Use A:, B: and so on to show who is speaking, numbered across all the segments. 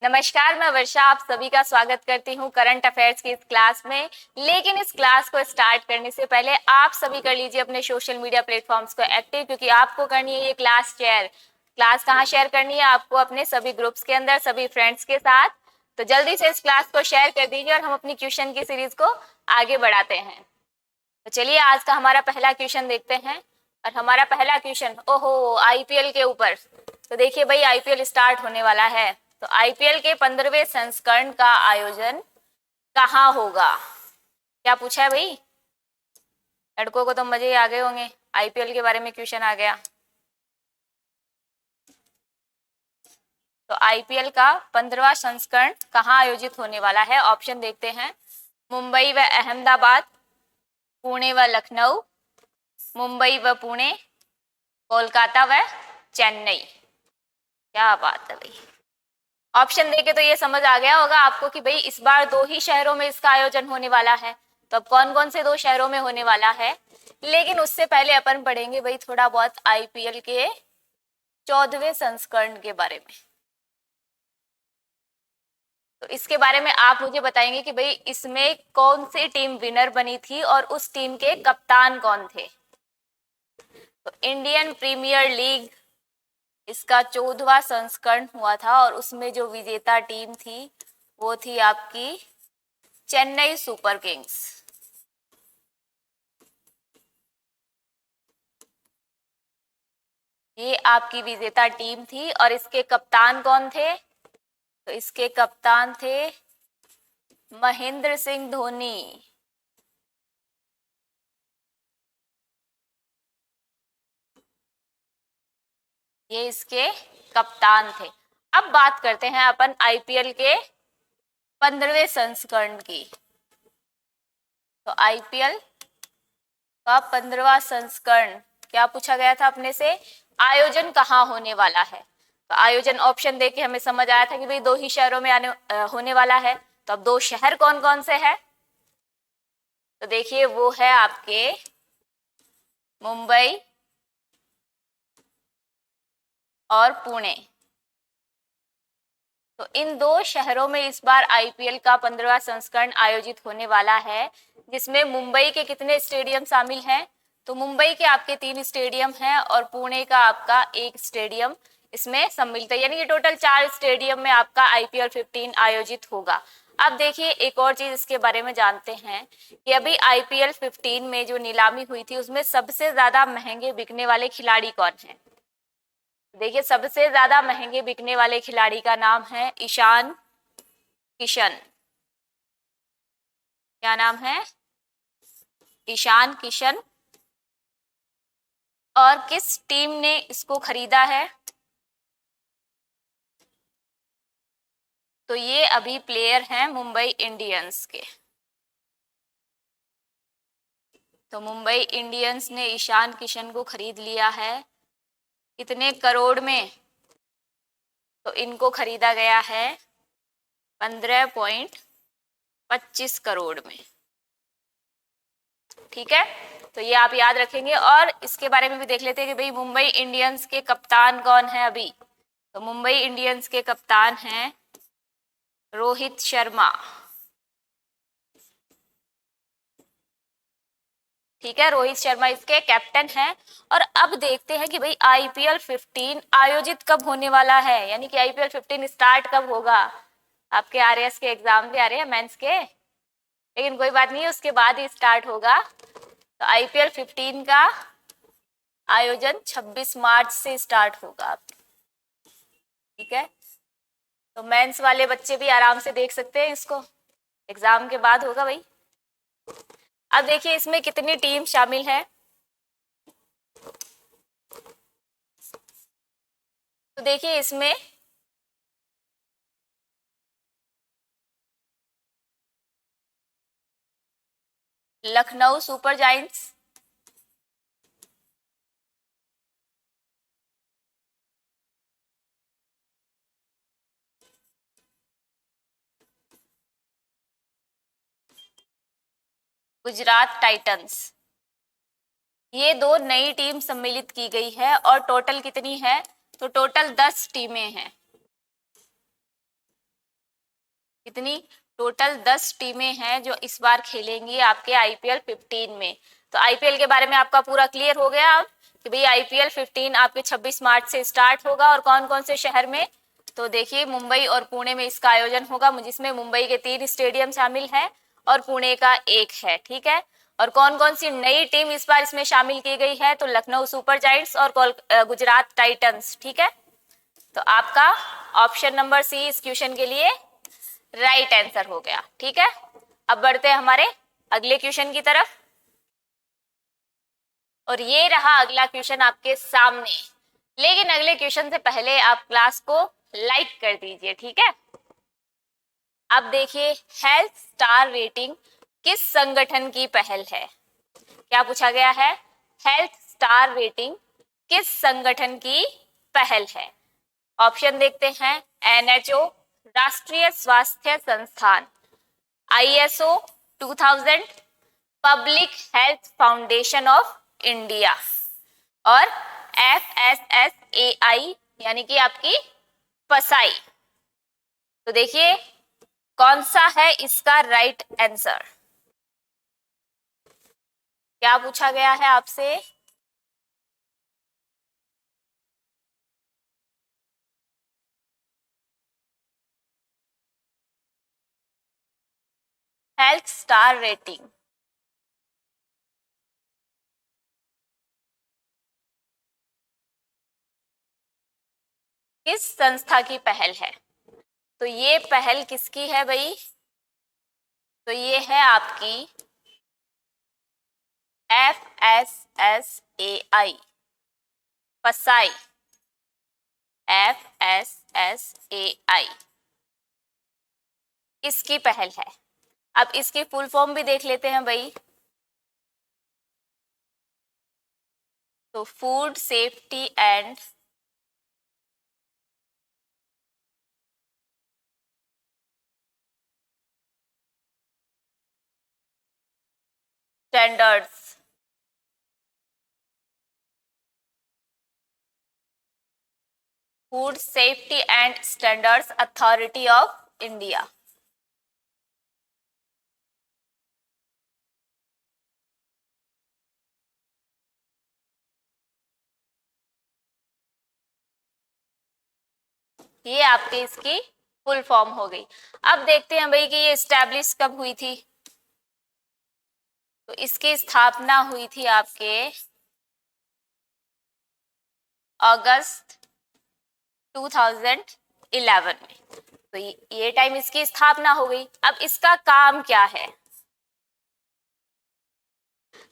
A: नमस्कार, मैं वर्षा आप सभी का स्वागत करती हूँ करंट अफेयर्स की इस क्लास में। लेकिन इस क्लास को स्टार्ट करने से पहले आप सभी कर लीजिए अपने सोशल मीडिया प्लेटफॉर्म्स को एक्टिव, क्योंकि आपको करनी है ये क्लास शेयर। क्लास कहाँ शेयर करनी है? आपको अपने सभी ग्रुप्स के अंदर, सभी फ्रेंड्स के साथ। तो जल्दी से इस क्लास को शेयर कर दीजिए और हम अपनी क्वेश्चन की सीरीज को आगे बढ़ाते हैं। तो चलिए आज का हमारा पहला क्वेश्चन देखते हैं। और हमारा पहला क्वेश्चन आईपीएल के ऊपर। तो देखिए भाई, आईपीएल स्टार्ट होने वाला है। तो आईपीएल के 15वें संस्करण का आयोजन कहाँ होगा? क्या पूछा है भाई? लड़कों को तो मजे ही आ गए होंगे, आईपीएल के बारे में क्वेश्चन आ गया। तो आईपीएल का 15वां संस्करण कहाँ आयोजित होने वाला है? ऑप्शन देखते हैं। मुंबई व अहमदाबाद, पुणे व लखनऊ, मुंबई व पुणे, कोलकाता व चेन्नई। क्या बात है भाई, ऑप्शन देके तो ये समझ आ गया होगा आपको कि भाई इस बार 2 ही शहरों में इसका आयोजन होने वाला है। तो अब कौन कौन से 2 शहरों में होने वाला है? लेकिन उससे पहले अपन पढ़ेंगे भाई थोड़ा बहुत आईपीएल के 14वें संस्करण के बारे में। तो इसके बारे में आप मुझे बताएंगे कि भाई इसमें कौन सी टीम विनर बनी थी और उस टीम के कप्तान कौन थे। तो इंडियन प्रीमियर लीग इसका 14वां संस्करण हुआ था और उसमें जो विजेता टीम थी वो थी आपकी चेन्नई सुपर किंग्स। ये आपकी विजेता टीम थी और इसके कप्तान कौन थे? तो इसके कप्तान थे महेंद्र सिंह धोनी। ये इसके कप्तान थे। अब बात करते हैं अपन आईपीएल के 15वें संस्करण की। तो आईपीएल का 15वां संस्करण क्या पूछा गया था अपने से? आयोजन कहाँ होने वाला है? तो आयोजन ऑप्शन देके हमें समझ आया था कि भाई 2 ही शहरों में होने वाला है। तो अब 2 शहर कौन कौन से हैं? तो देखिए वो है आपके मुंबई और पुणे। तो इन 2 शहरों में इस बार आईपीएल का 15वां संस्करण आयोजित होने वाला है, जिसमें मुंबई के कितने स्टेडियम शामिल हैं? तो मुंबई के आपके 3 स्टेडियम हैं और पुणे का आपका 1 स्टेडियम इसमें सम्मिलित है, यानी कि टोटल 4 स्टेडियम में आपका आईपीएल 15 आयोजित होगा। अब देखिए एक और चीज इसके बारे में जानते हैं कि अभी आईपीएल 15 में जो नीलामी हुई थी उसमें सबसे ज्यादा महंगे बिकने वाले खिलाड़ी कौन हैं? देखिए सबसे ज्यादा महंगे बिकने वाले खिलाड़ी का नाम है ईशान किशन। क्या नाम है? ईशान किशन। और किस टीम ने इसको खरीदा है? तो ये अभी प्लेयर हैं मुंबई इंडियंस के। तो मुंबई इंडियंस ने ईशान किशन को खरीद लिया है। कितने करोड़ में? तो इनको खरीदा गया है 15.25 करोड़ में। ठीक है, तो ये आप याद रखेंगे। और इसके बारे में भी देख लेते हैं कि भाई मुंबई इंडियंस के कप्तान कौन है अभी। तो मुंबई इंडियंस के कप्तान हैं रोहित शर्मा। ठीक है, रोहित शर्मा इसके कैप्टन हैं। और अब देखते हैं कि भाई आईपीएल 15 आयोजित कब होने वाला है, यानी कि आईपीएल 15 स्टार्ट कब होगा। आपके आरएएस के एग्जाम भी आ रहे हैं, मेंस के, लेकिन कोई बात नहीं, उसके बाद ही स्टार्ट होगा। तो आईपीएल 15 का आयोजन 26 मार्च से स्टार्ट होगा। ठीक है, तो मेंस वाले बच्चे भी आराम से देख सकते हैं इसको, एग्जाम के बाद होगा भाई। अब देखिए इसमें कितनी टीम शामिल है। तो देखिए इसमें Lucknow super giants, Gujarat Titans, ये 2 नई टीम सम्मिलित की गई है। और टोटल कितनी है? तो टोटल 10 टीमें हैं। कितनी, टोटल 10 टीमें हैं जो इस बार खेलेंगी आपके IPL 15 में। तो IPL के बारे में आपका पूरा क्लियर हो गया अब कि भाई IPL 15 आपके 26 मार्च से स्टार्ट होगा और कौन कौन से शहर में। तो देखिए मुंबई और पुणे में इसका आयोजन होगा, जिसमें मुंबई के 3 स्टेडियम शामिल है और पुणे का 1 है। ठीक है, और कौन कौन सी नई टीम इस बार इसमें शामिल की गई है, तो लखनऊ सुपर जायंट्स और गुजरात टाइटंस। ठीक है, तो आपका ऑप्शन नंबर सी इस क्वेश्चन के लिए राइट आंसर हो गया। ठीक है, अब बढ़ते हैं हमारे अगले क्वेश्चन की तरफ, और ये रहा अगला क्वेश्चन आपके सामने। लेकिन अगले क्वेश्चन से पहले आप क्लास को लाइक कर दीजिए। ठीक है, अब देखिए हेल्थ स्टार रेटिंग किस संगठन की पहल है। क्या पूछा गया है, हेल्थ स्टार रेटिंग किस संगठन की पहल है। ऑप्शन देखते हैं, NHO, राष्ट्रीय स्वास्थ्य संस्थान, ISO 2000, public health foundation of India और FSSAI यानी कि आपकी पसाई। तो देखिए कौन सा है इसका राइट आंसर। क्या पूछा गया है आपसे, हेल्थ स्टार रेटिंग किस संस्था की पहल है। तो ये पहल किसकी है भाई, तो ये है आपकी FSSAI, पसाई, FSSAI इसकी पहल है। अब इसकी फुल फॉर्म भी देख लेते हैं भाई, तो food safety and standards, food safety and standards authority of India. ये आपकी इसकी फुल फॉर्म हो गई। अब देखते हैं भाई कि ये स्टैब्लिश कब हुई थी। तो इसकी स्थापना हुई थी आपके अगस्त 2011 में। तो ये टाइम इसकी स्थापना हो गई। अब इसका काम क्या है,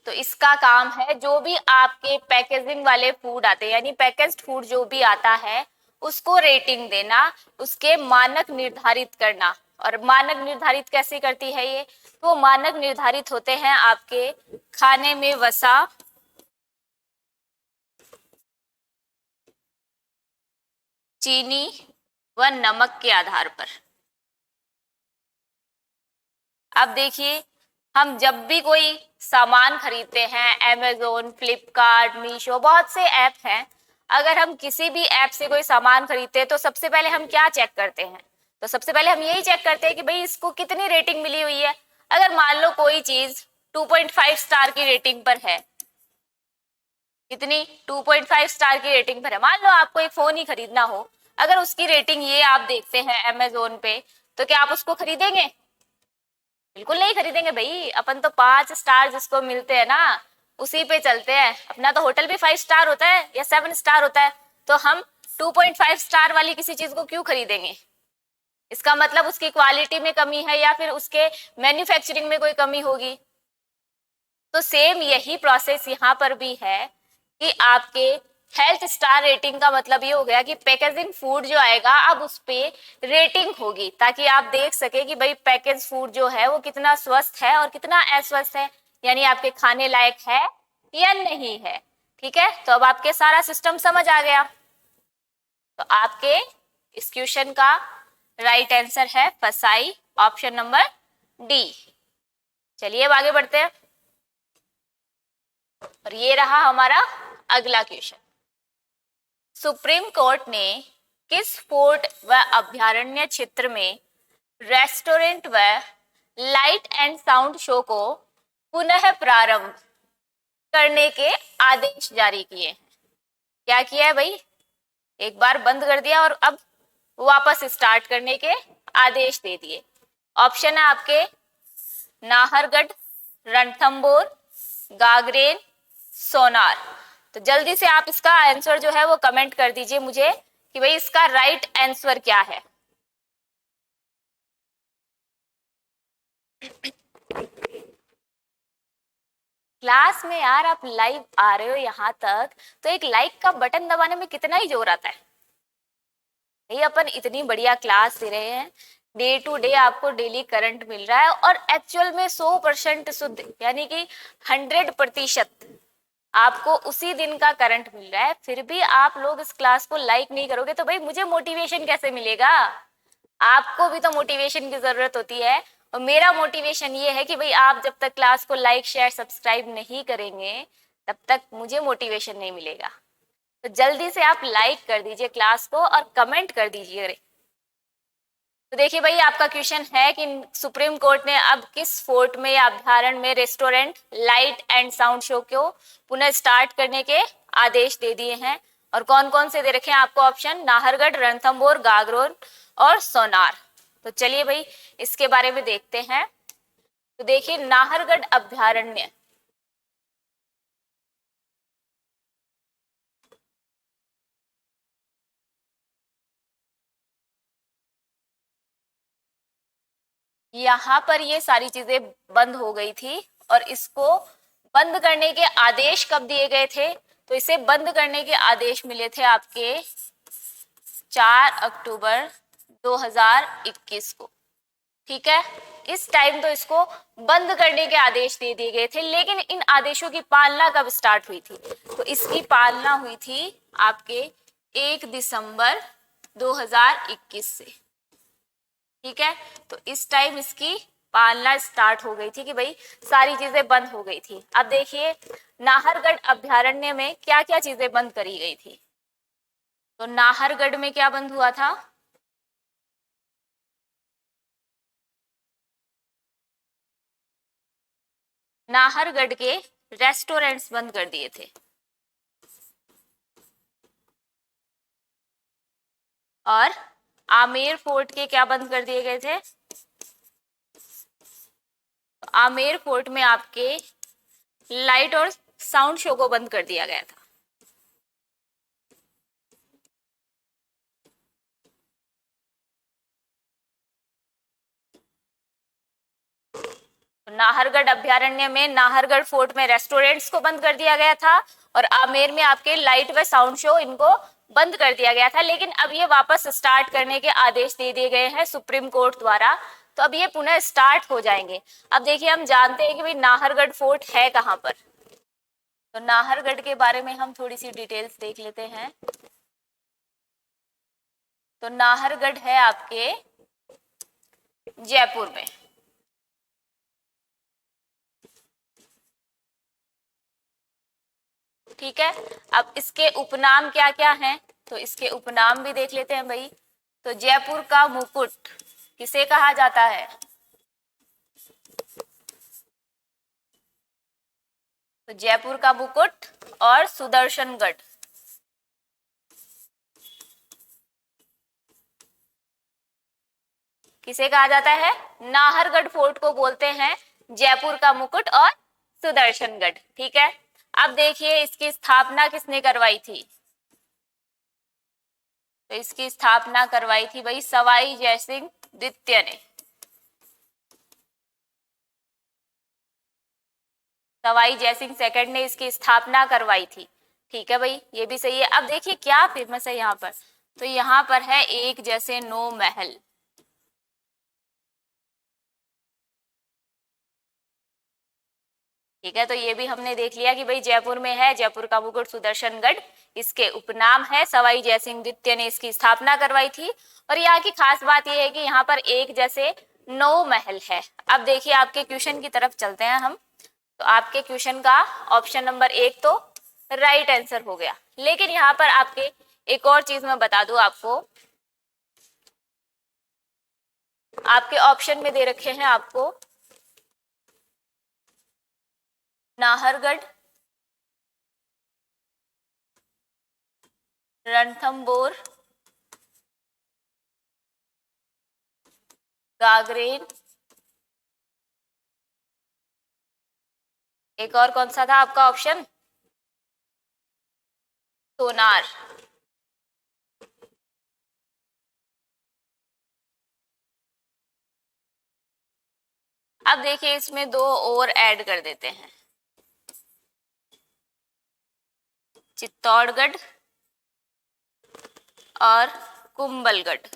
A: तो इसका काम है जो भी आपके पैकेजिंग वाले फूड आते हैं, यानी पैकेज्ड फूड जो भी आता है उसको रेटिंग देना, उसके मानक निर्धारित करना। और मानक निर्धारित कैसे करती है ये, तो मानक निर्धारित होते हैं आपके खाने में वसा, चीनी व नमक के आधार पर। अब देखिए हम जब भी कोई सामान खरीदते हैं, Amazon, फ्लिपकार्ट, मीशो, बहुत से ऐप हैं, अगर हम किसी भी ऐप से कोई सामान खरीदते हैं तो सबसे पहले हम क्या चेक करते हैं, तो सबसे पहले हम यही चेक करते हैं कि भाई इसको कितनी रेटिंग मिली हुई है। अगर मान लो कोई चीज 2.5 स्टार की रेटिंग पर है, कितनी, 2.5 स्टार की रेटिंग पर है। मान लो आपको एक फोन ही खरीदना हो, अगर उसकी रेटिंग ये आप देखते हैं Amazon पे, तो क्या आप उसको खरीदेंगे, बिल्कुल नहीं खरीदेंगे भाई। अपन तो 5 स्टार जिसको मिलते हैं ना उसी पे चलते हैं। अपना तो होटल भी 5 स्टार होता है या 7 स्टार होता है, तो हम 2.5 स्टार वाली किसी चीज को क्यों खरीदेंगे। इसका मतलब उसकी क्वालिटी में कमी है या फिर उसके मैन्युफैक्चरिंग में कोई कमी होगी। तो सेम यही प्रोसेस यहाँ पर भी है कि आपके हेल्थ स्टार रेटिंग का मतलब ये हो गया कि पैकेजिंग फूड जो आएगा अब उस पे रेटिंग होगी, ताकि आप देख सके कि भाई पैकेज फूड जो है वो कितना स्वस्थ है और कितना अस्वस्थ है, यानी आपके खाने लायक है या नहीं है। ठीक है, तो अब आपके सारा सिस्टम समझ आ गया। तो आपके इस क्वेश्चन का राइट आंसर है फसाई, ऑप्शन नंबर डी। चलिए अब आगे बढ़ते हैं, और ये रहा हमारा अगला क्वेश्चन। सुप्रीम कोर्ट ने किस फोर्ट व अभयारण्य क्षेत्र में रेस्टोरेंट व लाइट एंड साउंड शो को पुनः प्रारंभ करने के आदेश जारी किए। क्या किया है भाई, एक बार बंद कर दिया और अब वापस स्टार्ट करने के आदेश दे दिए। ऑप्शन है आपके नाहरगढ़, रणथंबोर, गागरेन, सोनार। तो जल्दी से आप इसका आंसर जो है वो कमेंट कर दीजिए मुझे कि भाई इसका राइट आंसर क्या है। क्लास में यार आप लाइव आ रहे हो यहाँ तक, तो एक लाइक का बटन दबाने में कितना ही जोर आता है। ये अपन इतनी बढ़िया क्लास दे रहे हैं, डे टू डे आपको डेली करंट मिल रहा है और एक्चुअल में 100% शुद्ध यानी कि 100% आपको उसी दिन का करंट मिल रहा है। फिर भी आप लोग इस क्लास को लाइक नहीं करोगे तो भाई मुझे मोटिवेशन कैसे मिलेगा। आपको भी तो मोटिवेशन की जरूरत होती है और मेरा मोटिवेशन ये है कि भाई आप जब तक क्लास को लाइक शेयर सब्सक्राइब नहीं करेंगे तब तक मुझे मोटिवेशन नहीं मिलेगा। तो जल्दी से आप लाइक कर दीजिए क्लास को और कमेंट कर दीजिए। तो देखिए भाई आपका क्वेश्चन है कि सुप्रीम कोर्ट ने अब किस फोर्ट में या अभ्यारण्य में restaurant light and sound show को पुनः स्टार्ट करने के आदेश दे दिए हैं और कौन कौन से दे रखे हैं आपको ऑप्शन, नाहरगढ़, रणथंबोर, गागरोन और सोनार। तो चलिए भाई इसके बारे में देखते हैं। तो देखिए नाहरगढ़ अभ्यारण्य यहाँ पर ये सारी चीजें बंद हो गई थी और इसको बंद करने के आदेश कब दिए गए थे, तो इसे बंद करने के आदेश मिले थे आपके 4 अक्टूबर 2021 को। ठीक है, इस टाइम तो इसको बंद करने के आदेश दे दिए गए थे, लेकिन इन आदेशों की पालना कब स्टार्ट हुई थी, तो इसकी पालना हुई थी आपके 1 दिसंबर 2021 से। ठीक है, तो इस टाइम इसकी पालना स्टार्ट हो गई थी कि भाई सारी चीजें बंद हो गई थी। अब देखिए नाहरगढ़ अभ्यारण्य में क्या क्या चीजें बंद करी गई थी। तो नाहरगढ़ में क्या बंद हुआ था, नाहरगढ़ के रेस्टोरेंट्स बंद कर दिए थे और आमेर फोर्ट के क्या बंद कर दिए गए थे, आमेर फोर्ट में आपके लाइट और साउंड शो को बंद कर दिया गया था। नाहरगढ़ अभ्यारण्य में नाहरगढ़ फोर्ट में रेस्टोरेंट्स को बंद कर दिया गया था और आमेर में आपके लाइट व साउंड शो इनको बंद कर दिया गया था, लेकिन अब ये वापस स्टार्ट करने के आदेश दे दिए गए हैं सुप्रीम कोर्ट द्वारा। तो अब ये पुनः स्टार्ट हो जाएंगे। अब देखिए हम जानते हैं कि भाई नाहरगढ़ फोर्ट है कहाँ पर, तो नाहरगढ़ के बारे में हम थोड़ी सी डिटेल्स देख लेते हैं। तो नाहरगढ़ है आपके जयपुर में। ठीक है, अब इसके उपनाम क्या क्या हैं, तो इसके उपनाम भी देख लेते हैं भाई। तो जयपुर का मुकुट किसे कहा जाता है, तो जयपुर का मुकुट और सुदर्शनगढ़ किसे कहा जाता है, नाहरगढ़ फोर्ट को बोलते हैं जयपुर का मुकुट और सुदर्शनगढ़। ठीक है, अब देखिए इसकी स्थापना किसने करवाई थी, तो इसकी स्थापना करवाई थी भाई सवाई जयसिंह द्वितीय ने। सवाई जयसिंह सेकंड ने इसकी स्थापना करवाई थी। ठीक है भाई, ये भी सही है। अब देखिए क्या फेमस है यहाँ पर, तो यहाँ पर है एक जैसे 9 महल। ठीक है, तो ये भी हमने देख लिया कि भाई जयपुर में है जयपुर का मुकुट सुदर्शनगढ़, इसके उपनाम है सवाई जयसिंह द्वितीय ने इसकी स्थापना करवाई थी। और यहाँ की खास बात यह है कि यहाँ पर एक जैसे 9 महल है। अब देखिए आपके क्वेश्चन की तरफ चलते हैं हम। तो आपके क्वेश्चन का ऑप्शन नंबर 1 तो राइट आंसर हो गया, लेकिन यहाँ पर आपके एक और चीज मैं बता दूं आपको आपके ऑप्शन में दे रखे हैं आपको नाहरगढ़, रणथंबोर, गागरेन, एक और कौन सा था आपका ऑप्शन? सोनार। अब देखिए इसमें दो और ऐड कर देते हैं, चित्तौड़गढ़ और कुंभलगढ़।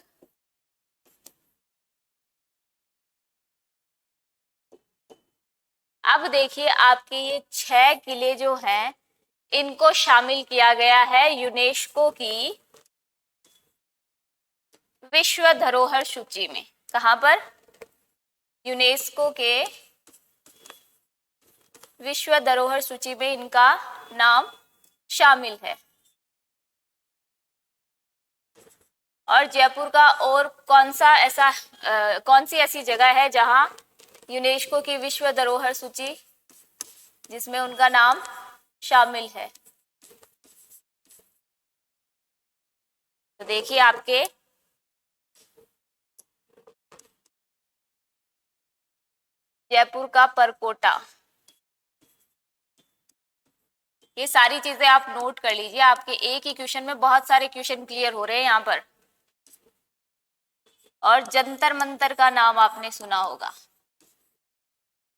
A: अब देखिए आपके ये 6 किले जो हैं इनको शामिल किया गया है यूनेस्को की विश्व धरोहर सूची में। कहां पर? यूनेस्को के विश्व धरोहर सूची में इनका नाम शामिल है। और जयपुर का और कौन सी ऐसी जगह है जहां यूनेस्को की विश्व धरोहर सूची जिसमें उनका नाम शामिल है? तो देखिए आपके जयपुर का परकोटा, ये सारी चीजें आप नोट कर लीजिए, आपके एक ही क्वेश्चन में बहुत सारे क्वेश्चन क्लियर हो रहे हैं यहाँ पर। और जंतर मंतर का नाम आपने सुना होगा,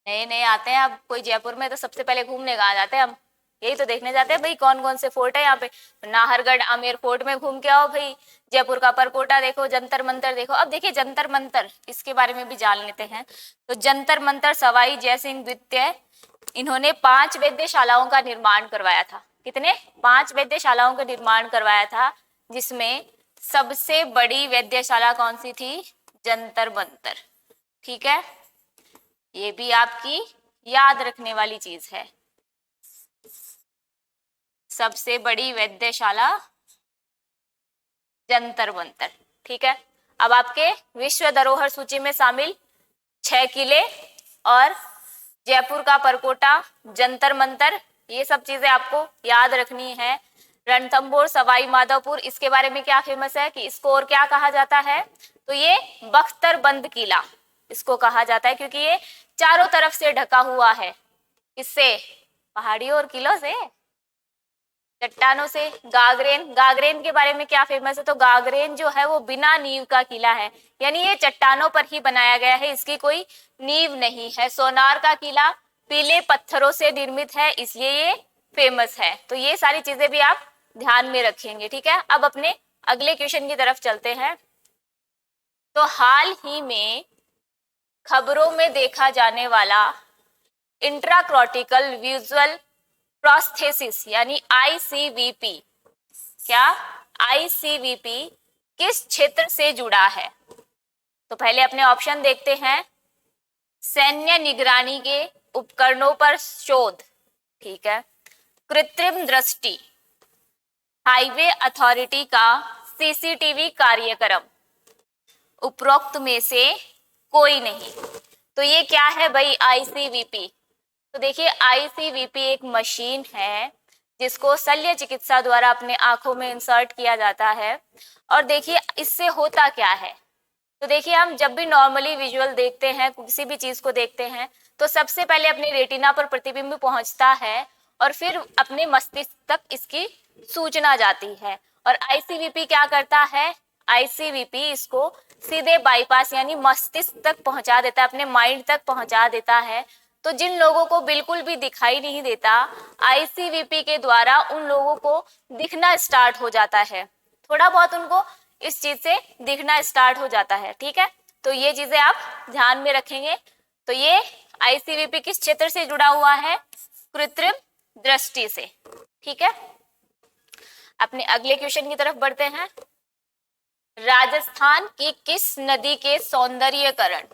A: नए नए आते हैं अब कोई जयपुर में तो सबसे पहले घूमने कहाँ जाते हैं हम? यही तो देखने जाते हैं भाई कौन कौन से फोर्ट है यहाँ पे। नाहरगढ़ आमेर फोर्ट में घूम के आओ भाई, जयपुर का परकोटा देखो, जंतर मंतर देखो। अब देखिए जंतर मंतर, इसके बारे में भी जान लेते हैं। तो जंतर मंतर सवाई जयसिंह द्वितीय, इन्होंने 5 वेधशालाओं का निर्माण करवाया था। कितने? 5 वेधशालाओं का निर्माण करवाया था, जिसमें सबसे बड़ी वेधशाला कौन सी थी? जंतर मंतर। ठीक है, ये भी आपकी याद रखने वाली चीज है। सबसे बड़ी वेधशाला जंतर मंतर। ठीक है, अब आपके विश्व धरोहर सूची में शामिल 6 किले और जयपुर का परकोटा, जंतर मंतर, ये सब चीजें आपको याद रखनी है। रणथंबोर, सवाई माधोपुर, इसके बारे में क्या फेमस है कि इसको और क्या कहा जाता है? तो ये बख्तरबंद किला इसको कहा जाता है, क्योंकि ये चारों तरफ से ढका हुआ है। किससे? पहाड़ियों और किलों से, चट्टानों से। गागरेन, गागरेन के बारे में क्या फेमस है? तो गागरेन जो है वो बिना नींव का किला है, यानी ये चट्टानों पर ही बनाया गया है, इसकी कोई नींव नहीं है। सोनार का किला पीले पत्थरों से निर्मित है, इसलिए ये फेमस है। तो ये सारी चीजें भी आप ध्यान में रखेंगे। ठीक है, अब अपने अगले क्वेश्चन की तरफ चलते हैं। तो हाल ही में खबरों में देखा जाने वाला इंट्राकॉर्टिकल विजुअल प्रोस्थेसिस यानी आईसीवीपी, क्या आईसीवीपी किस क्षेत्र से जुड़ा है? तो पहले अपने ऑप्शन देखते हैं। सैन्य निगरानी के उपकरणों पर शोध, ठीक है, कृत्रिम दृष्टि, हाईवे अथॉरिटी का सीसीटीवी कार्यक्रम, उपरोक्त में से कोई नहीं। तो ये क्या है भाई? आईसीवीपी। तो देखिए आईसीवीपी एक मशीन है जिसको शल्य चिकित्सा द्वारा अपने आंखों में इंसर्ट किया जाता है। और देखिए इससे होता क्या है? तो देखिए हम जब भी नॉर्मली विजुअल देखते हैं, किसी भी चीज को देखते हैं, तो सबसे पहले अपने रेटिना पर प्रतिबिंब पहुंचता है और फिर अपने मस्तिष्क तक इसकी सूचना जाती है। और आईसीवीपी क्या करता है? आईसीवीपी इसको सीधे बाईपास यानी मस्तिष्क तक पहुंचा देता है, अपने माइंड तक पहुंचा देता है। तो जिन लोगों को बिल्कुल भी दिखाई नहीं देता, आईसीवीपी के द्वारा उन लोगों को दिखना स्टार्ट हो जाता है, थोड़ा बहुत उनको इस चीज से दिखना स्टार्ट हो जाता है। ठीक है, तो ये चीजें आप ध्यान में रखेंगे। तो ये आईसीवीपी किस क्षेत्र से जुड़ा हुआ है? कृत्रिम दृष्टि से। ठीक है, अपने अगले क्वेश्चन की तरफ बढ़ते हैं। राजस्थान की किस नदी के सौंदर्यीकरण,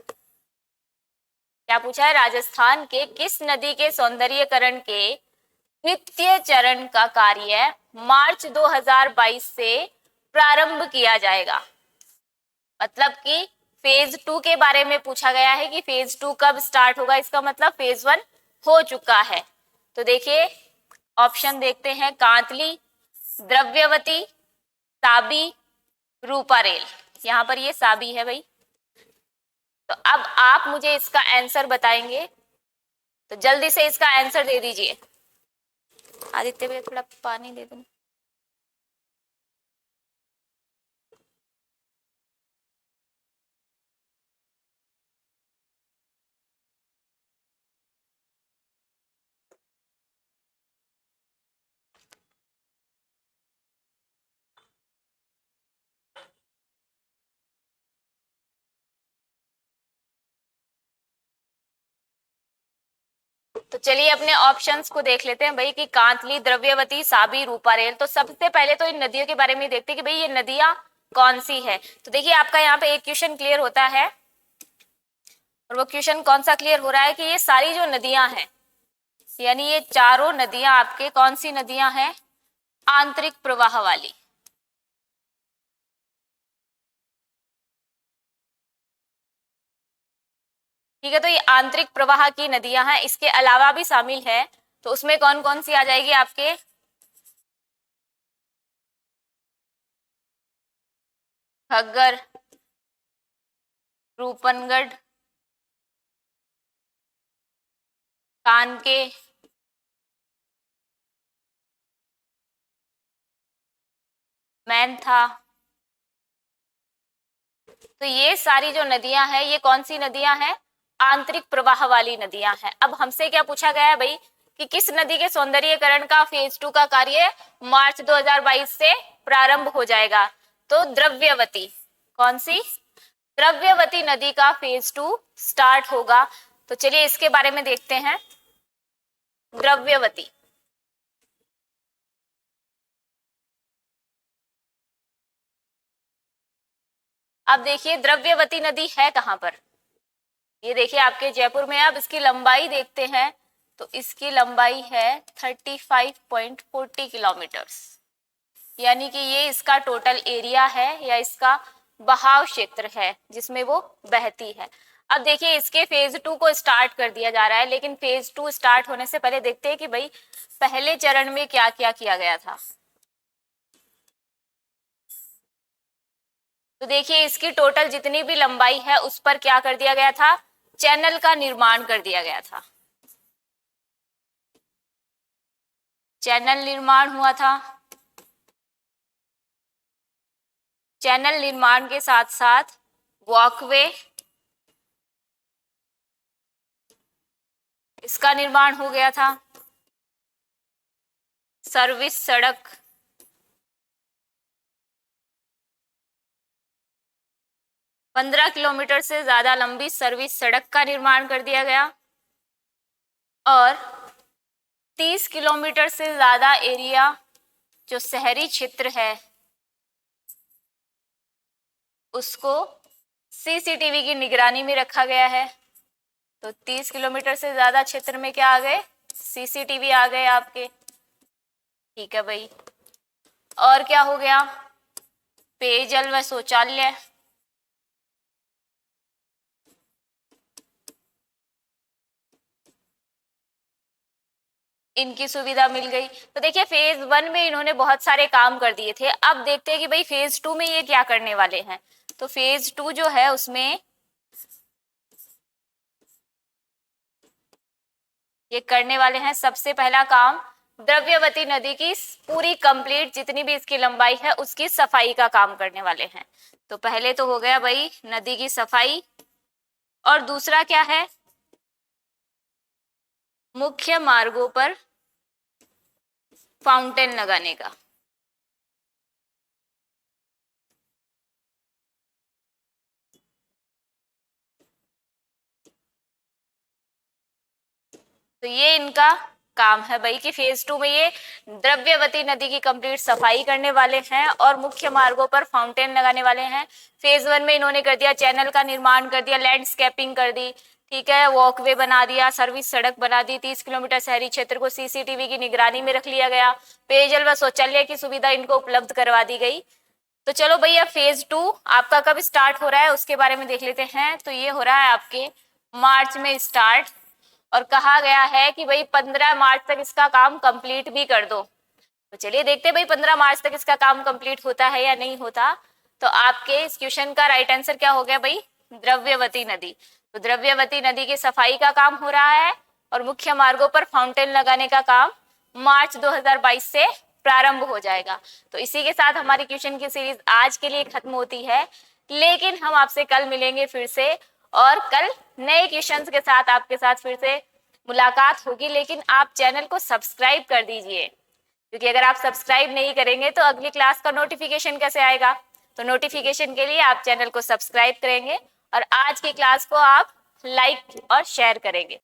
A: क्या पूछा है? राजस्थान के किस नदी के सौंदर्यीकरण के द्वितीय चरण का कार्य मार्च 2022 से प्रारंभ किया जाएगा? मतलब कि फेज 2 के बारे में पूछा गया है कि फेज 2 कब स्टार्ट होगा, इसका मतलब फेज 1 हो चुका है। तो देखिए ऑप्शन देखते हैं, कांतली, द्रव्यवती, साबी, रूपारेल। यहाँ पर ये साबी है भाई। तो अब आप मुझे इसका आंसर बताएंगे, तो जल्दी से इसका आंसर दे दीजिए। आदित्य भैया थोड़ा पानी दे दो। तो चलिए अपने ऑप्शंस को देख लेते हैं भाई कि कांतली, द्रव्यवती, साबी, रूपारेल। तो सबसे पहले तो इन नदियों के बारे में देखते हैं कि भाई ये नदियां कौन सी है। तो देखिए आपका यहाँ पे एक क्वेश्चन क्लियर होता है, और वो क्वेश्चन कौन सा क्लियर हो रहा है कि ये सारी जो नदियां हैं, यानी ये चारों नदियां आपके कौन सी नदियां हैं, आंतरिक प्रवाह वाली। ठीक है, तो ये आंतरिक प्रवाह की नदियां हैं, इसके अलावा भी शामिल है। तो उसमें कौन कौन सी आ जाएगी आपके, घग्गर, रूपनगढ़, कानके, मैनथा। तो ये सारी जो नदियां हैं ये कौन सी नदियां हैं, आंतरिक प्रवाह वाली नदियां हैं। अब हमसे क्या पूछा गया है भाई कि किस नदी के सौंदर्यीकरण का फेज 2 का कार्य मार्च 2022 से प्रारंभ हो जाएगा। तो द्रव्यवती, कौन सी, द्रव्यवती नदी का फेज 2 स्टार्ट होगा। तो चलिए इसके बारे में देखते हैं। द्रव्यवती, अब देखिए द्रव्यवती नदी है कहां पर, ये देखिए आपके जयपुर में। अब इसकी लंबाई देखते हैं, तो इसकी लंबाई है 35.40 किलोमीटर्स, यानी कि ये इसका टोटल एरिया है या इसका बहाव क्षेत्र है जिसमें वो बहती है। अब देखिए इसके फेज 2 को स्टार्ट कर दिया जा रहा है, लेकिन फेज 2 स्टार्ट होने से पहले देखते हैं कि भाई पहले चरण में क्या क्या किया गया था। तो देखिए इसकी टोटल जितनी भी लंबाई है उस पर क्या कर दिया गया था, चैनल का निर्माण कर दिया गया था। चैनल निर्माण हुआ था। चैनल निर्माण के साथ साथ वॉकवे, इसका निर्माण हो गया था। सर्विस सड़क, 15 किलोमीटर से ज्यादा लंबी सर्विस सड़क का निर्माण कर दिया गया, और 30 किलोमीटर से ज्यादा एरिया जो शहरी क्षेत्र है उसको सीसीटीवी की निगरानी में रखा गया है। तो 30 किलोमीटर से ज्यादा क्षेत्र में क्या आ गए, सीसीटीवी आ गए आपके। ठीक है भाई, और क्या हो गया, पेयजल व शौचालय, इनकी सुविधा मिल गई। तो देखिए फेज 1 में इन्होंने बहुत सारे काम कर दिए थे। अब देखते हैं कि भाई फेज 2 में ये क्या करने वाले हैं। तो फेज 2 जो है उसमें ये करने वाले हैं, सबसे पहला काम द्रव्यवती नदी की पूरी कंप्लीट जितनी भी इसकी लंबाई है उसकी सफाई का काम करने वाले हैं। तो पहले तो हो गया भाई नदी की सफाई, और दूसरा क्या है, मुख्य मार्गों पर फाउंटेन लगाने का। तो ये इनका काम है भाई कि फेज 2 में ये द्रव्यवती नदी की कंप्लीट सफाई करने वाले हैं और मुख्य मार्गों पर फाउंटेन लगाने वाले हैं। फेज 1 में इन्होंने कर दिया, चैनल का निर्माण कर दिया, लैंडस्केपिंग कर दी, ठीक है, वॉकवे बना दिया, सर्विस सड़क बना दी, 30 किलोमीटर शहरी क्षेत्र को सीसीटीवी की निगरानी में रख लिया गया, पेयजल व शौचालय की सुविधा इनको उपलब्ध करवा दी गई। तो चलो भैया फेज 2 आपका कब स्टार्ट हो रहा है उसके बारे में देख लेते हैं। तो ये हो रहा है आपके मार्च में स्टार्ट, और कहा गया है कि भाई 15 मार्च तक इसका काम कंप्लीट भी कर दो। तो चलिए देखते हैं भाई 15 मार्च तक इसका काम कंप्लीट होता है या नहीं होता। तो आपके इस क्वेश्चन का राइट आंसर क्या हो गया भाई, द्रव्यवती नदी। तो द्रव्यवती नदी की सफाई का काम हो रहा है और मुख्य मार्गों पर फाउंटेन लगाने का काम मार्च 2022 से प्रारंभ हो जाएगा। तो इसी के साथ हमारी क्वेश्चन की सीरीज आज के लिए खत्म होती है, लेकिन हम आपसे कल मिलेंगे फिर से, और कल नए क्वेश्चंस के साथ आपके साथ फिर से मुलाकात होगी। लेकिन आप चैनल को सब्सक्राइब कर दीजिए, क्योंकि अगर आप सब्सक्राइब नहीं करेंगे तो अगली क्लास का नोटिफिकेशन कैसे आएगा। तो नोटिफिकेशन के लिए आप चैनल को सब्सक्राइब करेंगे और आज की क्लास को आप लाइक और शेयर करेंगे।